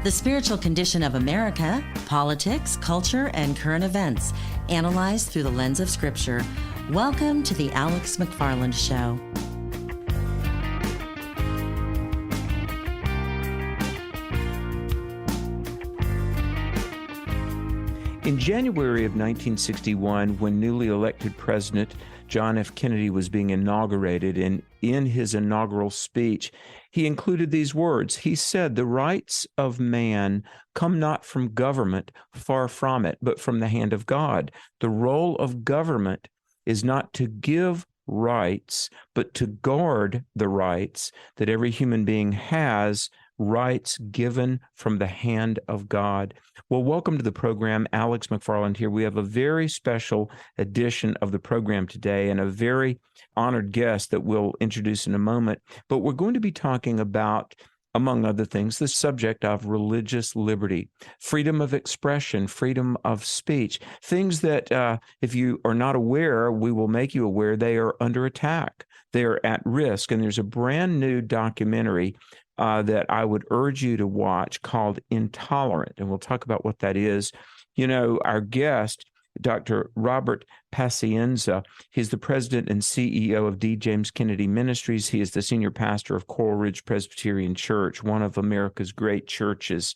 The spiritual condition of America, politics, culture, and current events, analyzed through the lens of Scripture. Welcome to the Alex McFarland Show. In January of 1961, when newly elected President John F. Kennedy was being inaugurated, and in his inaugural speech, he included these words. He said, "The rights of man come not from government, far from it, but from the hand of God. The role of government is not to give rights, but to guard the rights that every human being has, rights given from the hand of God." Well, welcome to the program. Alex McFarland here. We have a very special edition of the program today and a very honored guest that we'll introduce in a moment. But we're going to be talking about, among other things, the subject of religious liberty, freedom of expression, freedom of speech, things that, if you are not aware, we will make you aware they are under attack. They are at risk. And there's a brand new documentary that I would urge you to watch called Intolerant, and we'll talk about what that is. You know, our guest, Dr. Robert Pacienza, he's the president and CEO of D. James Kennedy Ministries. He is the senior pastor of Coral Ridge Presbyterian Church, one of America's great churches.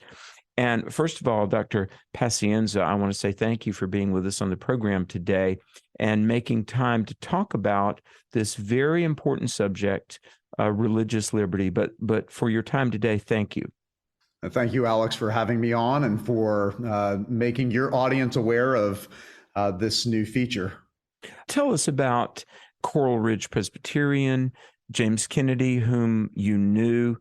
And first of all, Dr. Pacienza, I want to say thank you for being with us on the program today and making time to talk about this very important subject, religious liberty. But for your time today, thank you. Thank you, Alex, for having me on and for making your audience aware of this new feature. Tell us about Coral Ridge Presbyterian, James Kennedy, whom you knew,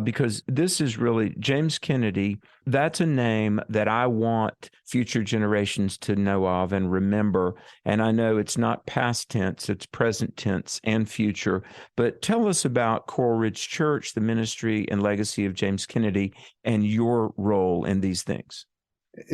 because this is really, James Kennedy, that's a name that I want future generations to know of and remember. And I know it's not past tense, it's present tense and future. But tell us about Coral Ridge Church, the ministry and legacy of James Kennedy, and your role in these things.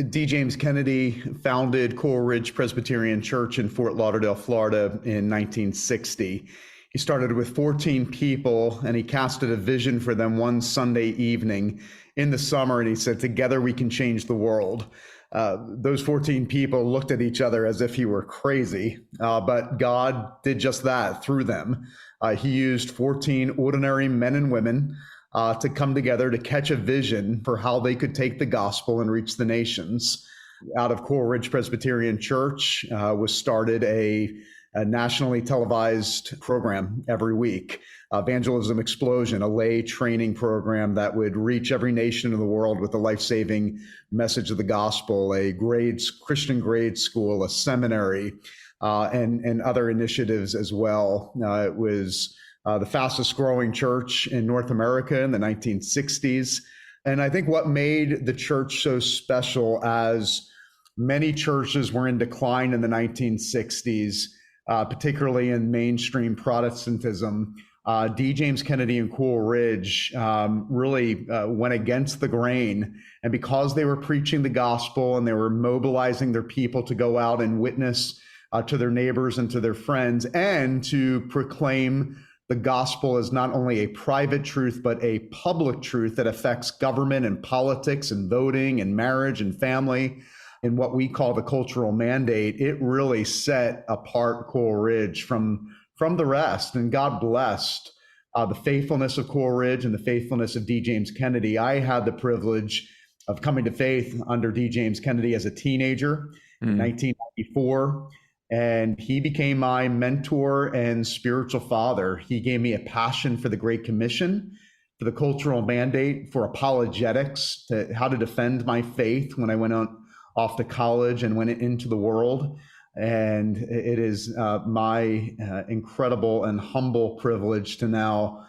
D. James Kennedy founded Coral Ridge Presbyterian Church in Fort Lauderdale, Florida in 1960. He started with 14 people, and he casted a vision for them one Sunday evening in the summer, and he said, "Together we can change the world." Those 14 people looked at each other as if he were crazy, but God did just that through them. He used 14 ordinary men and women to come together to catch a vision for how they could take the gospel and reach the nations. Out of Coral Ridge Presbyterian Church was started a nationally televised program every week, Evangelism Explosion, a lay training program that would reach every nation in the world with the life-saving message of the gospel, a Christian grade school, a seminary, and other initiatives as well. It was the fastest growing church in North America in the 1960s. And I think what made the church so special, as many churches were in decline in the 1960s, particularly in mainstream Protestantism, D. James Kennedy and Coral Ridge really went against the grain. And because they were preaching the gospel and they were mobilizing their people to go out and witness to their neighbors and to their friends, and to proclaim the gospel as not only a private truth, but a public truth that affects government and politics and voting and marriage and family, in what we call the cultural mandate, it really set apart Coral Ridge from the rest. And God blessed the faithfulness of Coral Ridge and the faithfulness of D. James Kennedy. I had the privilege of coming to faith under D. James Kennedy as a teenager in 1994. And he became my mentor and spiritual father. He gave me a passion for the Great Commission, for the cultural mandate, for apologetics, to how to defend my faith when I went off to college and went into the world. And it is my incredible and humble privilege to now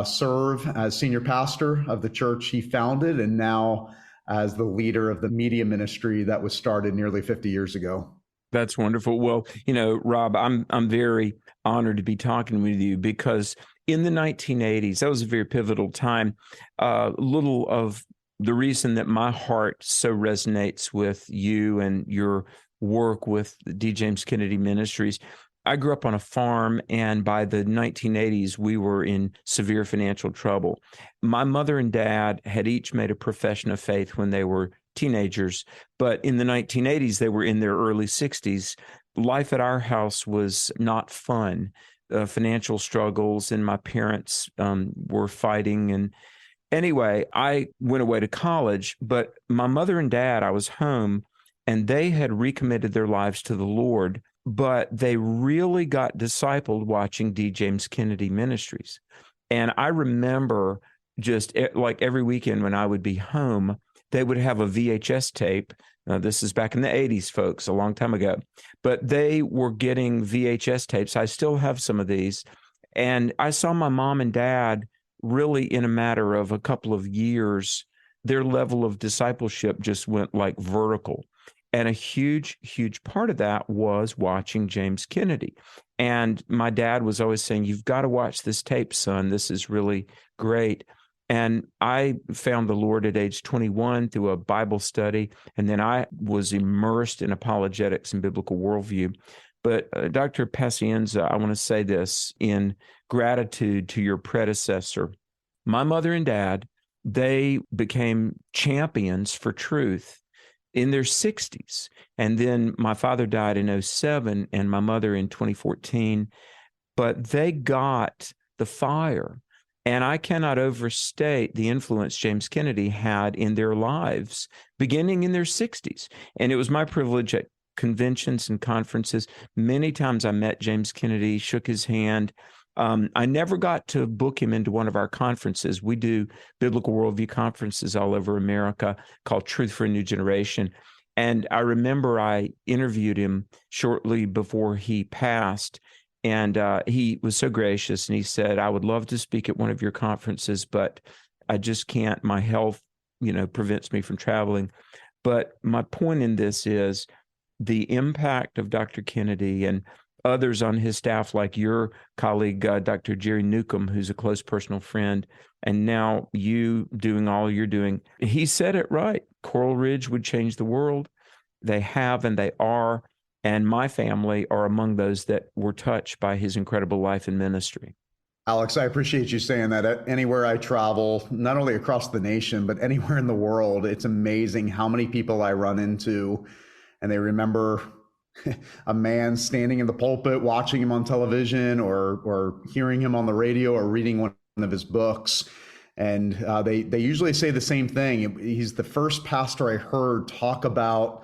serve as senior pastor of the church he founded, and now as the leader of the media ministry that was started nearly 50 years ago. That's wonderful. Well, you know, Rob, I'm very honored to be talking with you, because in the 1980s, that was a very pivotal time. Little of the reason that my heart so resonates with you and your work with the D. James Kennedy Ministries I grew up on a farm, and by the 1980s, we were in severe financial trouble. My mother and dad had each made a profession of faith when they were teenagers, but in the 1980s, they were in their early 60s. Life at our house was not fun. Financial struggles, and my parents were fighting. And anyway, I went away to college, but my mother and dad, I was home, and they had recommitted their lives to the Lord, but they really got discipled watching D. James Kennedy Ministries. And I remember just like every weekend when I would be home, they would have a VHS tape. This is back in the 80s, folks, a long time ago. But they were getting VHS tapes. I still have some of these. And I saw my mom and dad really in a matter of a couple of years, their level of discipleship just went like vertical. And a huge, huge part of that was watching James Kennedy. And my dad was always saying, "You've got to watch this tape, son. This is really great." And I found the Lord at age 21 through a Bible study, and then I was immersed in apologetics and biblical worldview. But Dr. Pacienza, I want to say this in gratitude to your predecessor. My mother and dad, they became champions for truth in their 60s. And then my father died in 2007 and my mother in 2014. But they got the fire. And I cannot overstate the influence James Kennedy had in their lives, beginning in their 60s. And it was my privilege at conventions and conferences. Many times I met James Kennedy, shook his hand. I never got to book him into one of our conferences. We do biblical worldview conferences all over America called Truth for a New Generation. And I remember I interviewed him shortly before he passed. And he was so gracious, and he said, "I would love to speak at one of your conferences, but I just can't. My health, prevents me from traveling." But my point in this is the impact of Dr. Kennedy and others on his staff, like your colleague, Dr. Jerry Newcomb, who's a close personal friend, and now you doing all you're doing. He said it right. Coral Ridge would change the world. They have, and they are. And my family are among those that were touched by his incredible life and ministry. Alex, I appreciate you saying that. Anywhere I travel, not only across the nation, but anywhere in the world, it's amazing how many people I run into, and they remember a man standing in the pulpit, watching him on television, or hearing him on the radio, or reading one of his books. And they usually say the same thing. He's the first pastor I heard talk about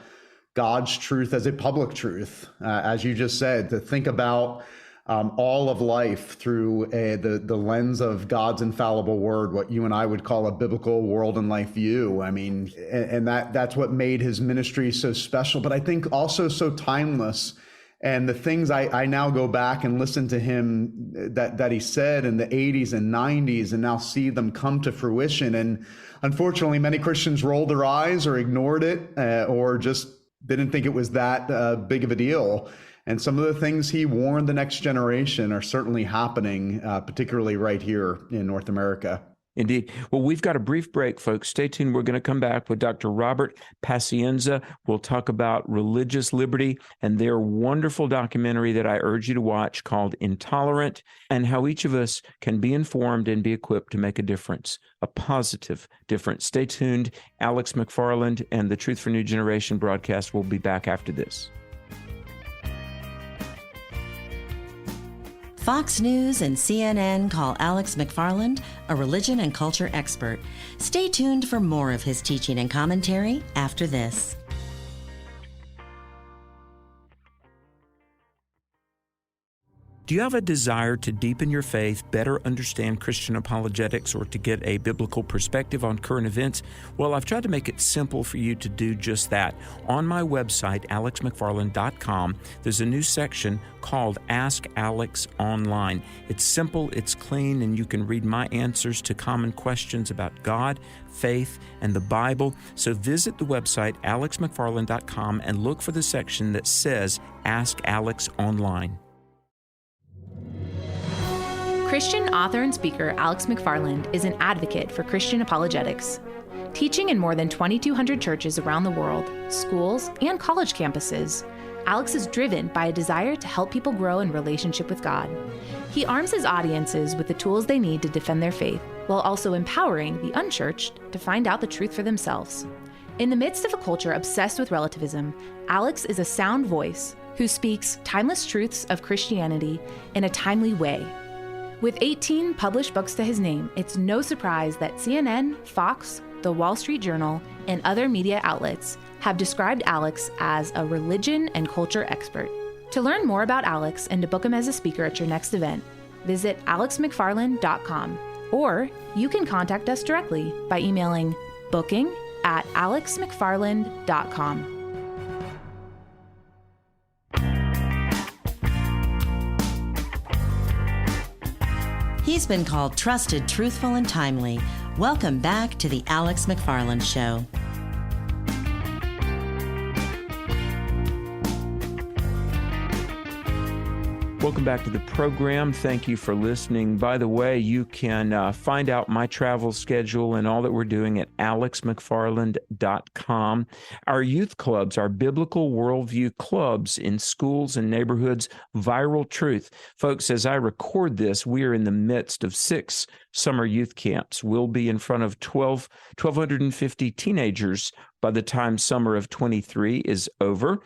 God's truth as a public truth, as you just said, to think about all of life through the lens of God's infallible word, what you and I would call a biblical world and life view. I mean, and that's what made his ministry so special, but I think also so timeless. And the things I now go back and listen to him that he said in the 80s and 90s, and now see them come to fruition. And unfortunately, many Christians rolled their eyes or ignored it, or just didn't think it was that big of a deal. And some of the things he warned the next generation are certainly happening, particularly right here in North America. Indeed. Well, we've got a brief break, folks. Stay tuned. We're going to come back with Dr. Robert Pacienza. We'll talk about religious liberty and their wonderful documentary that I urge you to watch called Intolerant, and how each of us can be informed and be equipped to make a difference, a positive difference. Stay tuned. Alex McFarland and the Truth for New Generation broadcast will be back after this. Fox News and CNN call Alex McFarland a religion and culture expert. Stay tuned for more of his teaching and commentary after this. Do you have a desire to deepen your faith, better understand Christian apologetics, or to get a biblical perspective on current events? Well, I've tried to make it simple for you to do just that. On my website, alexmcfarland.com, there's a new section called Ask Alex Online. It's simple, it's clean, and you can read my answers to common questions about God, faith, and the Bible. So visit the website, alexmcfarland.com, and look for the section that says Ask Alex Online. Christian author and speaker Alex McFarland is an advocate for Christian apologetics. Teaching in more than 2,200 churches around the world, schools, and college campuses, Alex is driven by a desire to help people grow in relationship with God. He arms his audiences with the tools they need to defend their faith, while also empowering the unchurched to find out the truth for themselves. In the midst of a culture obsessed with relativism, Alex is a sound voice who speaks timeless truths of Christianity in a timely way. With 18 published books to his name, it's no surprise that CNN, Fox, The Wall Street Journal, and other media outlets have described Alex as a religion and culture expert. To learn more about Alex and to book him as a speaker at your next event, visit alexmcfarland.com, or you can contact us directly by emailing booking@alexmcfarland.com. He's been called trusted, truthful, and timely. Welcome back to the Alex McFarland Show. Welcome back to the program. Thank you for listening. By the way, you can find out my travel schedule and all that we're doing at alexmcfarland.com. Our youth clubs, our biblical worldview clubs in schools and neighborhoods, Viral Truth. Folks, as I record this, we are in the midst of 6 summer youth camps. We'll be in front of 1,250 teenagers by the time summer of 23 is over.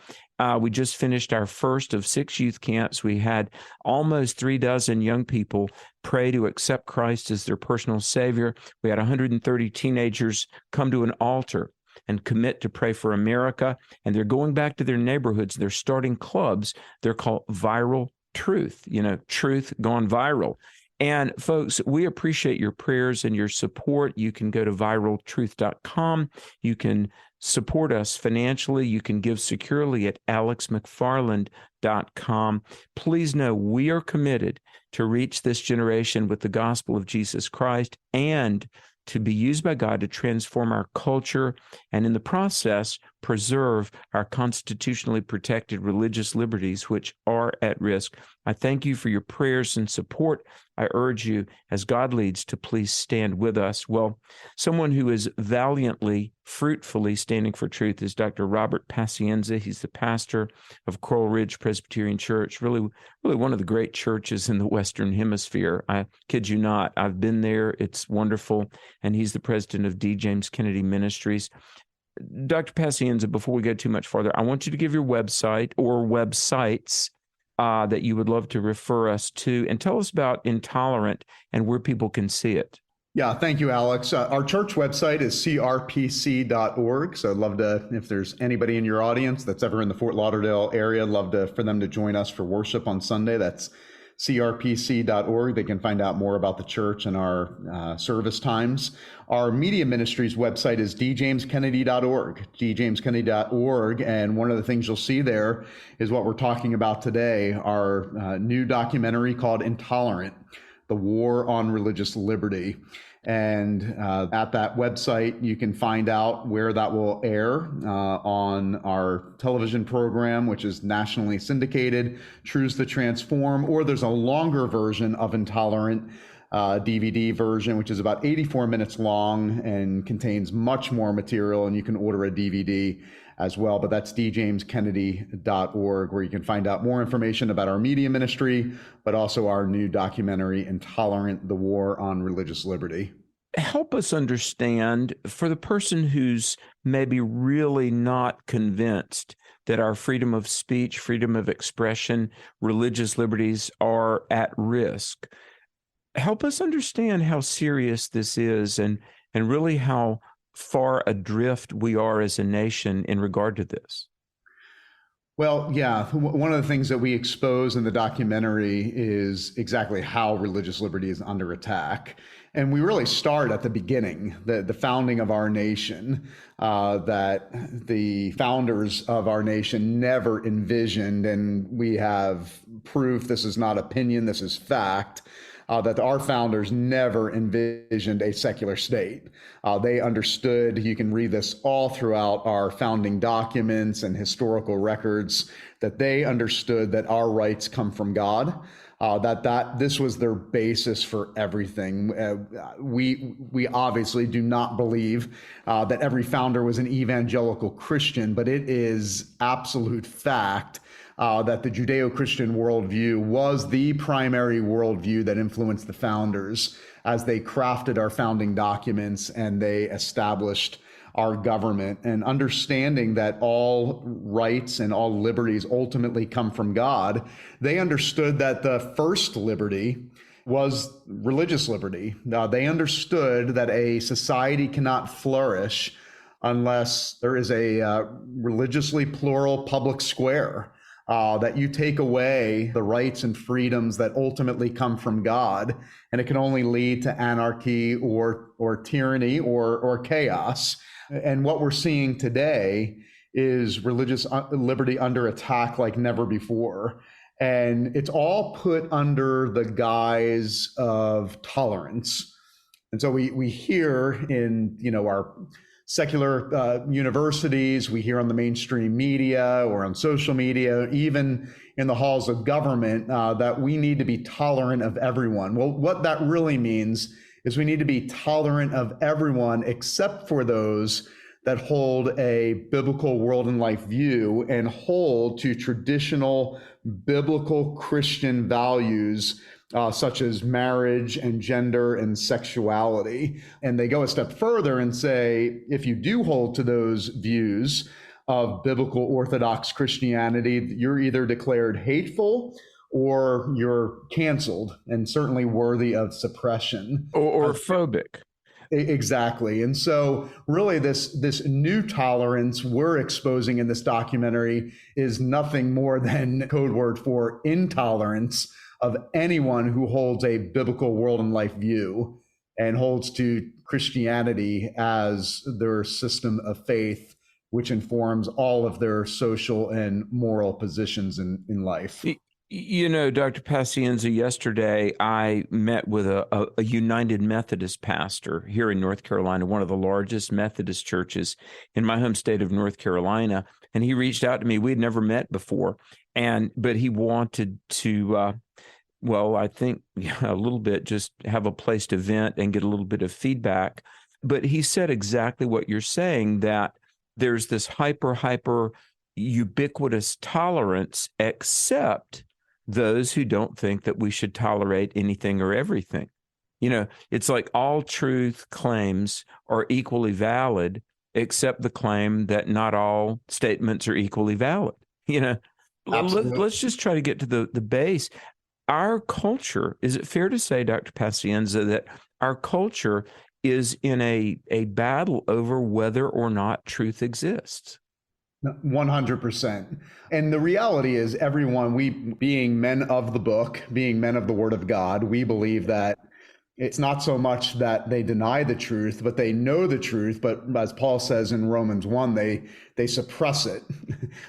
We just finished our first of 6 youth camps. We had almost 36 young people pray to accept Christ as their personal Savior. We had 130 teenagers come to an altar and commit to pray for America. And they're going back to their neighborhoods. They're starting clubs. They're called Viral Truth, truth gone viral. And folks, we appreciate your prayers and your support. You can go to viraltruth.com. You can support us financially. You can give securely at alexmcfarland.com. Please know we are committed to reach this generation with the gospel of Jesus Christ and to be used by God to transform our culture and in the process preserve our constitutionally protected religious liberties, which are at risk. I thank you for your prayers and support. I urge you, as God leads, to please stand with us. Well, someone who is valiantly, fruitfully standing for truth is Dr. Robert Pacienza. He's the pastor of Coral Ridge Presbyterian Church, really one of the great churches in the Western Hemisphere. I kid you not. I've been there. It's wonderful. And he's the president of D. James Kennedy Ministries. Dr. Pacienza, before we go too much farther, I want you to give your website or websites that you would love to refer us to, and tell us about Intolerant and where people can see it. Yeah, thank you, Alex. Our church website is crpc.org. So I'd love to, if there's anybody in your audience that's ever in the Fort Lauderdale area, I'd love for them to join us for worship on Sunday. That's crpc.org. They can find out more about the church and our service times. Our media ministries website is djameskennedy.org, djameskennedy.org. And one of the things you'll see there is what we're talking about today, our new documentary called Intolerant, the War on Religious Liberty. And at that website, you can find out where that will air on our television program, which is nationally syndicated, Truths That Transform, or there's a longer version of Intolerant, DVD version, which is about 84 minutes long and contains much more material, and you can order a DVD as well. But that's djameskennedy.org, where you can find out more information about our media ministry, but also our new documentary, Intolerant, the War on Religious Liberty. Help us understand, for the person who's maybe really not convinced that our freedom of speech, freedom of expression, religious liberties are at risk. Help us understand how serious this is and really how far adrift we are as a nation in regard to this. Well, yeah, one of the things that we expose in the documentary is exactly how religious liberty is under attack. And we really start at the beginning, the founding of our nation, that the founders of our nation never envisioned, and we have proof, this is not opinion, this is fact, that our founders never envisioned a secular state. They understood, you can read this all throughout our founding documents and historical records, that they understood that our rights come from God, that this was their basis for everything. We obviously do not believe that every founder was an evangelical Christian, but it is absolute fact that the Judeo-Christian worldview was the primary worldview that influenced the founders as they crafted our founding documents and they established our government. And understanding that all rights and all liberties ultimately come from God, they understood that the first liberty was religious liberty. They understood that a society cannot flourish unless there is a religiously plural public square, that you take away the rights and freedoms that ultimately come from God, and it can only lead to anarchy or tyranny or chaos. And what we're seeing today is religious liberty under attack like never before. And it's all put under the guise of tolerance. And so we hear in, our secular universities, we hear on the mainstream media or on social media, even in the halls of government, that we need to be tolerant of everyone. Well, what that really means is we need to be tolerant of everyone except for those that hold a biblical world and life view and hold to traditional biblical Christian values, such as marriage and gender and sexuality. And they go a step further and say, if you do hold to those views of biblical Orthodox Christianity, you're either declared hateful or you're canceled and certainly worthy of suppression. Or phobic. Exactly. And so really this new tolerance we're exposing in this documentary is nothing more than code word for intolerance of anyone who holds a biblical world and life view and holds to Christianity as their system of faith, which informs all of their social and moral positions in life. Dr. Pacienza, yesterday I met with a United Methodist pastor here in North Carolina, one of the largest Methodist churches in my home state of North Carolina. And he reached out to me. We'd never met before, but he wanted to, I think a little bit, just have a place to vent and get a little bit of feedback. But he said exactly what you're saying, that there's this hyper ubiquitous tolerance, except those who don't think that we should tolerate anything or everything. It's like all truth claims are equally valid, except the claim that not all statements are equally valid. Let's just try to get to the base. Our culture, is it fair to say, Dr. Pacienza, that our culture is in a battle over whether or not truth exists? 100%. And the reality is everyone, we being men of the book, being men of the Word of God, we believe that it's not so much that they deny the truth, but they know the truth. But as Paul says in Romans 1, they suppress it.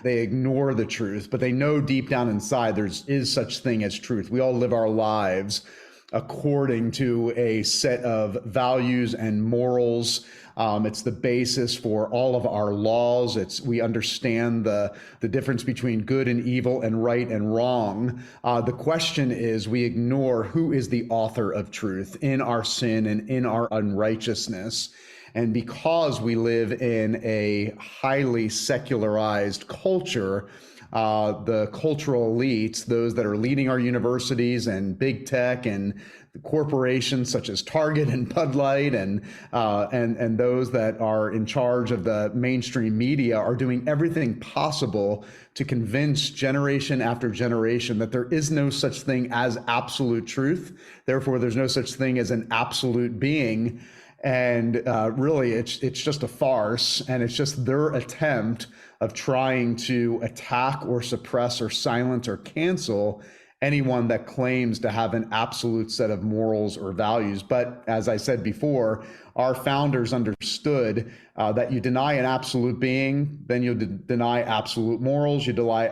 They ignore the truth, but they know deep down inside there is such thing as truth. We all live our lives according to a set of values and morals. It's the basis for all of our laws. We understand the difference between good and evil and right and wrong. The question is, we ignore who is the author of truth in our sin and in our unrighteousness. And because we live in a highly secularized culture, the cultural elites, those that are leading our universities and big tech and corporations such as Target and Bud Light and those that are in charge of the mainstream media are doing everything possible to convince generation after generation that there is no such thing as absolute truth. Therefore, there's no such thing as an absolute being. And really, it's just a farce, and it's just their attempt of trying to attack or suppress or silence or cancel anyone that claims to have an absolute set of morals or values. But as I said before, our founders understood that you deny an absolute being, then you deny absolute morals, you deny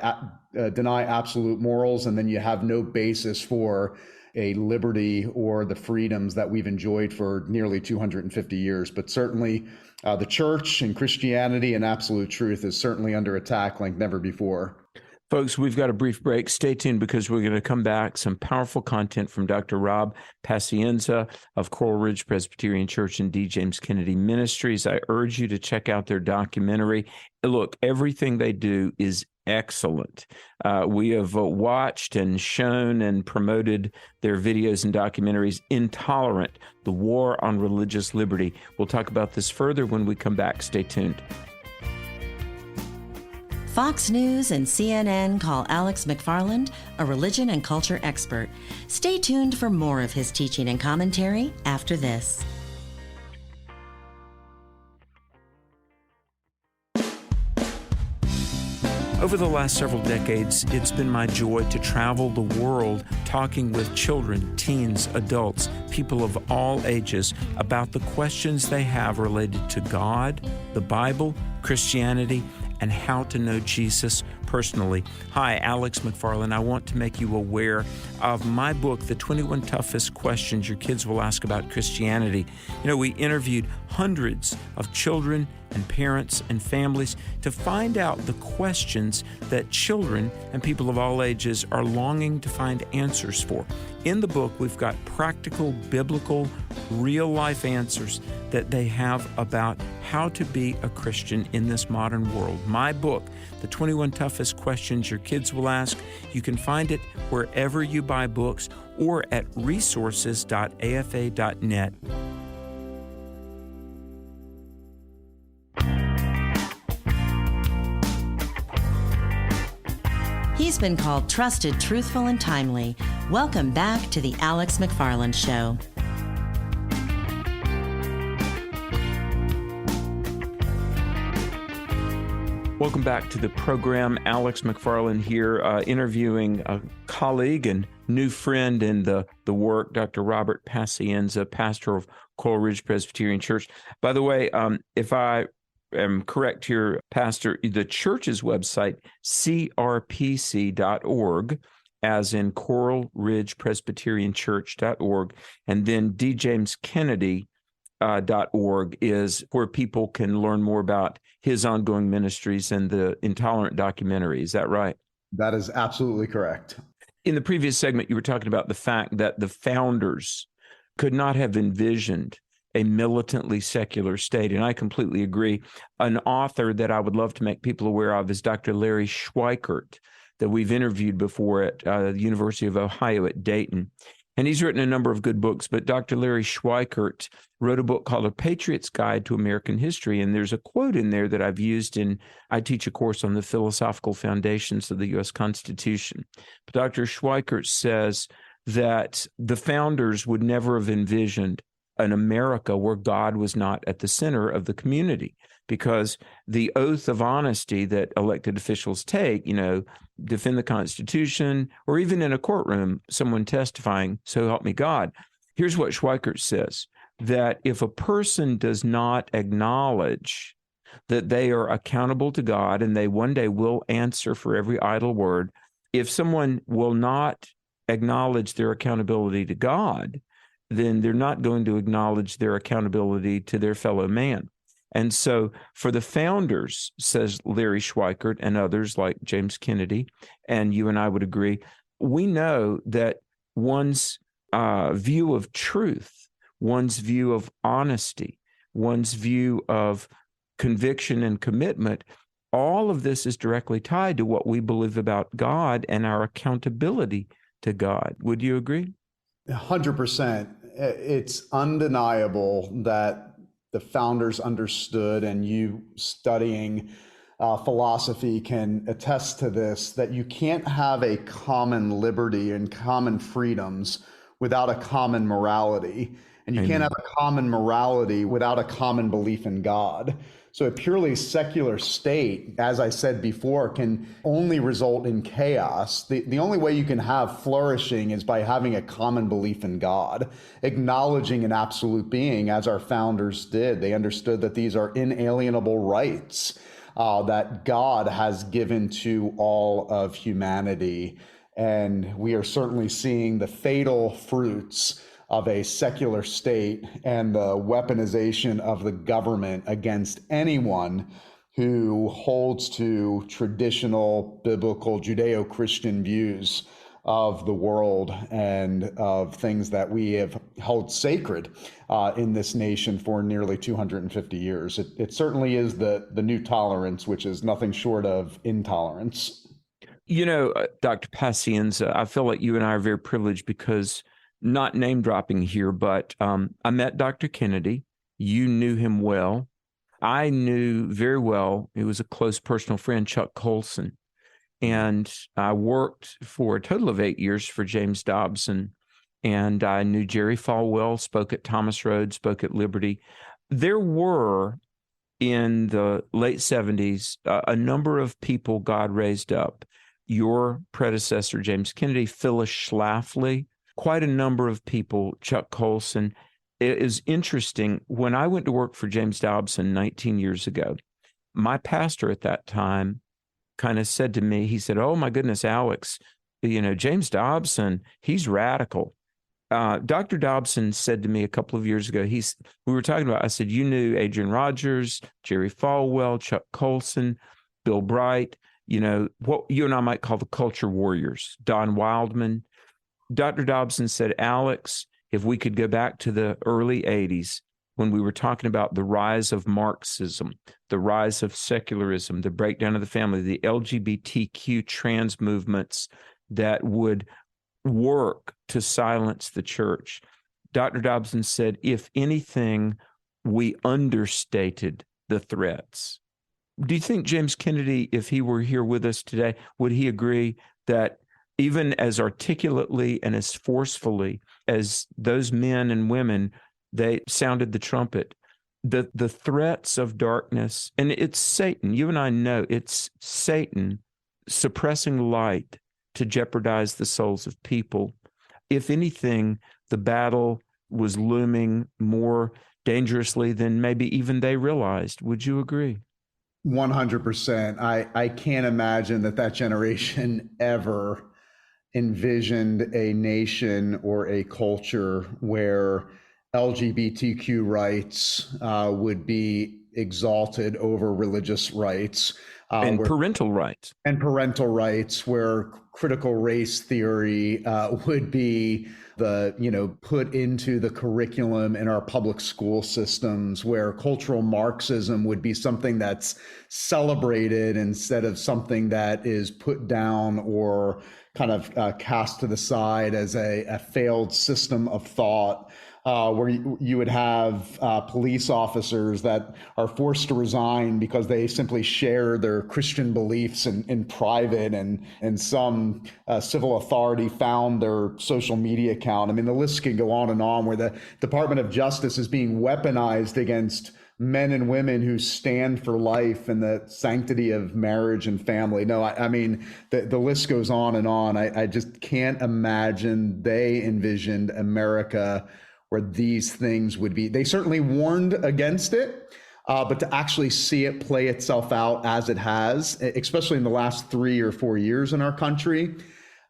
absolute morals, and then you have no basis for a liberty or the freedoms that we've enjoyed for nearly 250 years. But certainly the church and Christianity and absolute truth is certainly under attack like never before. Folks, we've got a brief break. Stay tuned because we're going to come back. Some powerful content from Dr. Rob Pacienza of Coral Ridge Presbyterian Church and D. James Kennedy Ministries. I urge you to check out their documentary. Look, everything they do is excellent. We have watched and shown and promoted their videos and documentaries, Intolerant, The War on Religious Liberty. We'll talk about this further when we come back. Stay tuned. Fox News and CNN call Alex McFarland a religion and culture expert. Stay tuned for more of his teaching and commentary after this. Over the last several decades, it's been my joy to travel the world talking with children, teens, adults, people of all ages about the questions they have related to God, the Bible, Christianity, and how to know Jesus personally. Hi, Alex McFarland. I want to make you aware of my book, The 21 Toughest Questions Your Kids Will Ask About Christianity. You know, we interviewed hundreds of children and parents and families to find out the questions that children and people of all ages are longing to find answers for. In the book, we've got practical, biblical, real-life answers that they have about how to be a Christian in this modern world. My book, The 21 Toughest Questions Your Kids Will Ask, you can find it wherever you buy books or at resources.afa.net. He's been called trusted, truthful, and timely. Welcome back to the Alex McFarland Show. Welcome back to the program. Alex McFarland here, interviewing a colleague and new friend in the work, Dr. Robert Pacienza, pastor of Coral Ridge Presbyterian Church. By the way, if I am correct here, Pastor, the church's website, crpc.org, as in Coral Ridge Presbyterian Church.org, and then djameskennedy.org is where people can learn more about his ongoing ministries and the Intolerant documentary. Is that right? That is absolutely correct. In the previous segment, you were talking about the fact that the founders could not have envisioned a militantly secular state, and I completely agree. An author that I would love to make people aware of is Dr. Larry Schweikert, that we've interviewed before at the University of Ohio at Dayton. And he's written a number of good books, but Dr. Larry Schweikert wrote a book called A Patriot's Guide to American History, and there's a quote in there that I've used I teach a course on the philosophical foundations of the U.S. Constitution. But Dr. Schweikert says that the founders would never have envisioned an America where God was not at the center of the community, because the oath of honesty that elected officials take, defend the Constitution, or even in a courtroom, someone testifying, so help me God. Here's what Schweikert says, that if a person does not acknowledge that they are accountable to God and they one day will answer for every idle word, if someone will not acknowledge their accountability to God, then they're not going to acknowledge their accountability to their fellow man. And so for the founders, says Larry Schweikert and others like James Kennedy, and you and I would agree, we know that one's view of truth, one's view of honesty, one's view of conviction and commitment, all of this is directly tied to what we believe about God and our accountability to God. Would you agree? 100%. It's undeniable that the founders understood, and you studying philosophy can attest to this, that you can't have a common liberty and common freedoms without a common morality. And you can't have a common morality without a common belief in God. So a purely secular state, as I said before, can only result in chaos. The only way you can have flourishing is by having a common belief in God, acknowledging an absolute being, as our founders did. They understood that these are inalienable rights that God has given to all of humanity. And we are certainly seeing the fatal fruits of a secular state and the weaponization of the government against anyone who holds to traditional biblical Judeo-Christian views of the world and of things that we have held sacred in this nation for nearly 250 years. It certainly is the new tolerance, which is nothing short of intolerance. You know, Dr. Pacienza, I feel like you and I are very privileged because, not name dropping here, but I met Dr. Kennedy. You knew him well. I knew very well, he was a close personal friend, Chuck Colson. And I worked for a total of 8 years for James Dobson. And I knew Jerry Falwell, spoke at Thomas Road, spoke at Liberty. There were, in the late 70s, a number of people God raised up. Your predecessor, James Kennedy, Phyllis Schlafly, quite a number of people, Chuck Colson. It is interesting. When I went to work for James Dobson 19 years ago, my pastor at that time kind of said to me, he said, "Oh my goodness, Alex, James Dobson, he's radical." Dr. Dobson said to me a couple of years ago, we were talking about, I said, "You knew Adrian Rogers, Jerry Falwell, Chuck Colson, Bill Bright, what you and I might call the culture warriors, Don Wildman." Dr. Dobson said, "Alex, if we could go back to the early 80s, when we were talking about the rise of Marxism, the rise of secularism, the breakdown of the family, the LGBTQ trans movements that would work to silence the church." Dr. Dobson said, if anything, we understated the threats. Do you think James Kennedy, if he were here with us today, would he agree that even as articulately and as forcefully as those men and women, they sounded the trumpet, the threats of darkness, and it's Satan, you and I know it's Satan suppressing light to jeopardize the souls of people. If anything, the battle was looming more dangerously than maybe even they realized. Would you agree? 100%. I can't imagine that generation ever envisioned a nation or a culture where LGBTQ rights would be exalted over religious rights. And parental rights. And parental rights, where critical race theory would be put into the curriculum in our public school systems, where cultural Marxism would be something that's celebrated instead of something that is put down or kind of cast to the side as a failed system of thought. Where you would have police officers that are forced to resign because they simply share their Christian beliefs in private, and some civil authority found their social media account. I mean, the list can go on and on, where the Department of Justice is being weaponized against men and women who stand for life and the sanctity of marriage and family. No, I mean, the list goes on and on. I just can't imagine they envisioned America where these things would be. They certainly warned against it, but to actually see it play itself out as it has, especially in the last 3 or 4 years in our country,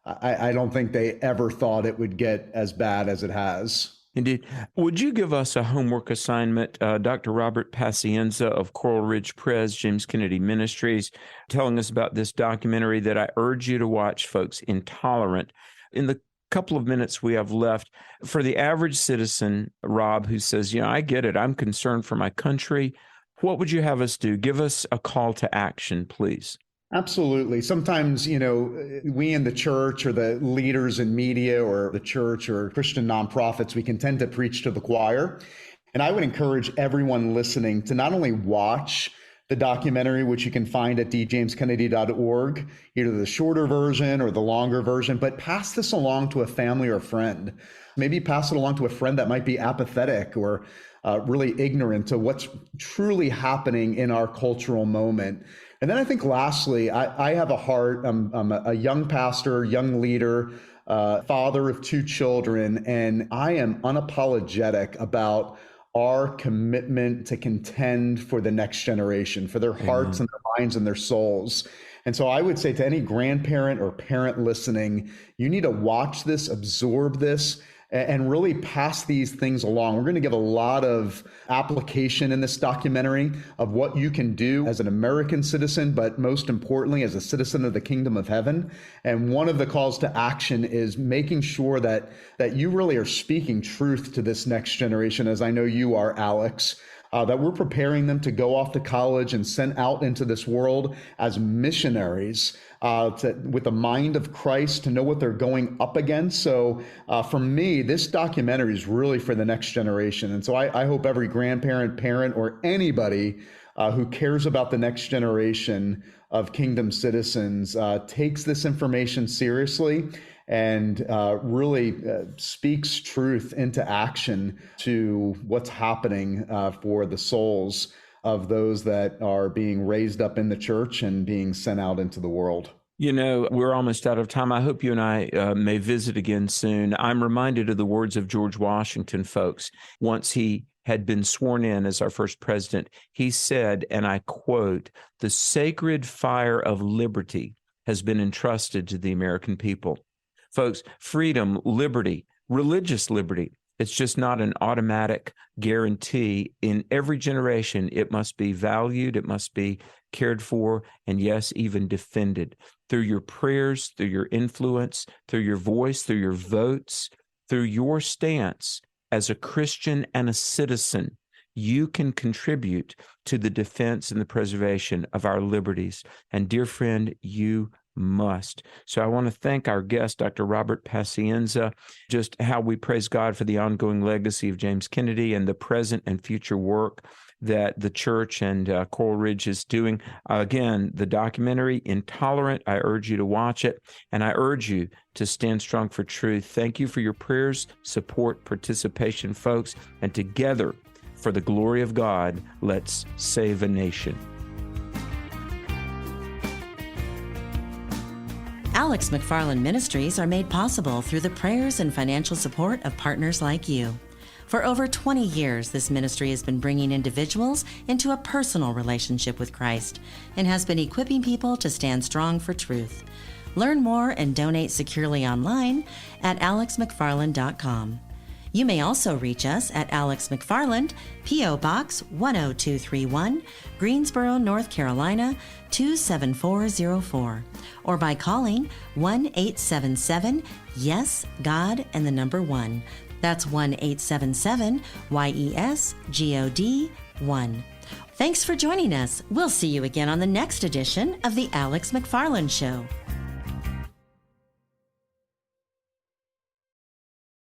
I don't think they ever thought it would get as bad as it has. Indeed. Would you give us a homework assignment? Dr. Robert Pacienza of Coral Ridge Pres, James Kennedy Ministries, telling us about this documentary that I urge you to watch, folks, Intolerant. In the couple of minutes we have left, for the average citizen, Rob, who says, I get it, I'm concerned for my country, what would you have us do? Give us a call to action, please. Absolutely. Sometimes, we in the church, or the leaders in media, or the church or Christian nonprofits, we can tend to preach to the choir. And I would encourage everyone listening to not only watch the documentary, which you can find at djameskennedy.org, either the shorter version or the longer version, but pass this along to a family or a friend. Maybe pass it along to a friend that might be apathetic or really ignorant to what's truly happening in our cultural moment. And then I think lastly, I have a heart. I'm a young pastor, young leader, father of 2 children, and I am unapologetic about our commitment to contend for the next generation, for their hearts and their minds and their souls. And so I would say to any grandparent or parent listening, you need to watch this, absorb this, and really pass these things along. We're going to give a lot of application in this documentary of what you can do as an American citizen, but most importantly, as a citizen of the kingdom of heaven. And one of the calls to action is making sure that you really are speaking truth to this next generation, as I know you are, Alex. That we're preparing them to go off to college and sent out into this world as missionaries with the mind of Christ, to know what they're going up against. So for me, this documentary is really for the next generation. And so I hope every grandparent, parent, or anybody who cares about the next generation of kingdom citizens takes this information seriously and really speaks truth into action to what's happening for the souls of those that are being raised up in the church and being sent out into the world. You know, we're almost out of time. I hope you and I may visit again soon. I'm reminded of the words of George Washington, folks. Once he had been sworn in as our first president, he said, and I quote, "The sacred fire of liberty has been entrusted to the American people." Folks, freedom, liberty, religious liberty, it's just not an automatic guarantee. In every generation, it must be valued, it must be cared for, and yes, even defended. Through your prayers, through your influence, through your voice, through your votes, through your stance as a Christian and a citizen, you can contribute to the defense and the preservation of our liberties. And dear friend, you must. So I want to thank our guest, Dr. Robert Pacienza, just how we praise God for the ongoing legacy of James Kennedy and the present and future work that the church and Coral Ridge is doing. Again, the documentary, Intolerant, I urge you to watch it, and I urge you to stand strong for truth. Thank you for your prayers, support, participation, folks, and together, for the glory of God, let's save a nation. Alex McFarland Ministries are made possible through the prayers and financial support of partners like you. For over 20 years, this ministry has been bringing individuals into a personal relationship with Christ and has been equipping people to stand strong for truth. Learn more and donate securely online at alexmcfarland.com. You may also reach us at Alex McFarland, P.O. Box 10231, Greensboro, North Carolina 27404, or by calling 1-877-YES-GOD and the number 1. That's 1-877-YES-GOD-1. Thanks for joining us. We'll see you again on the next edition of The Alex McFarland Show.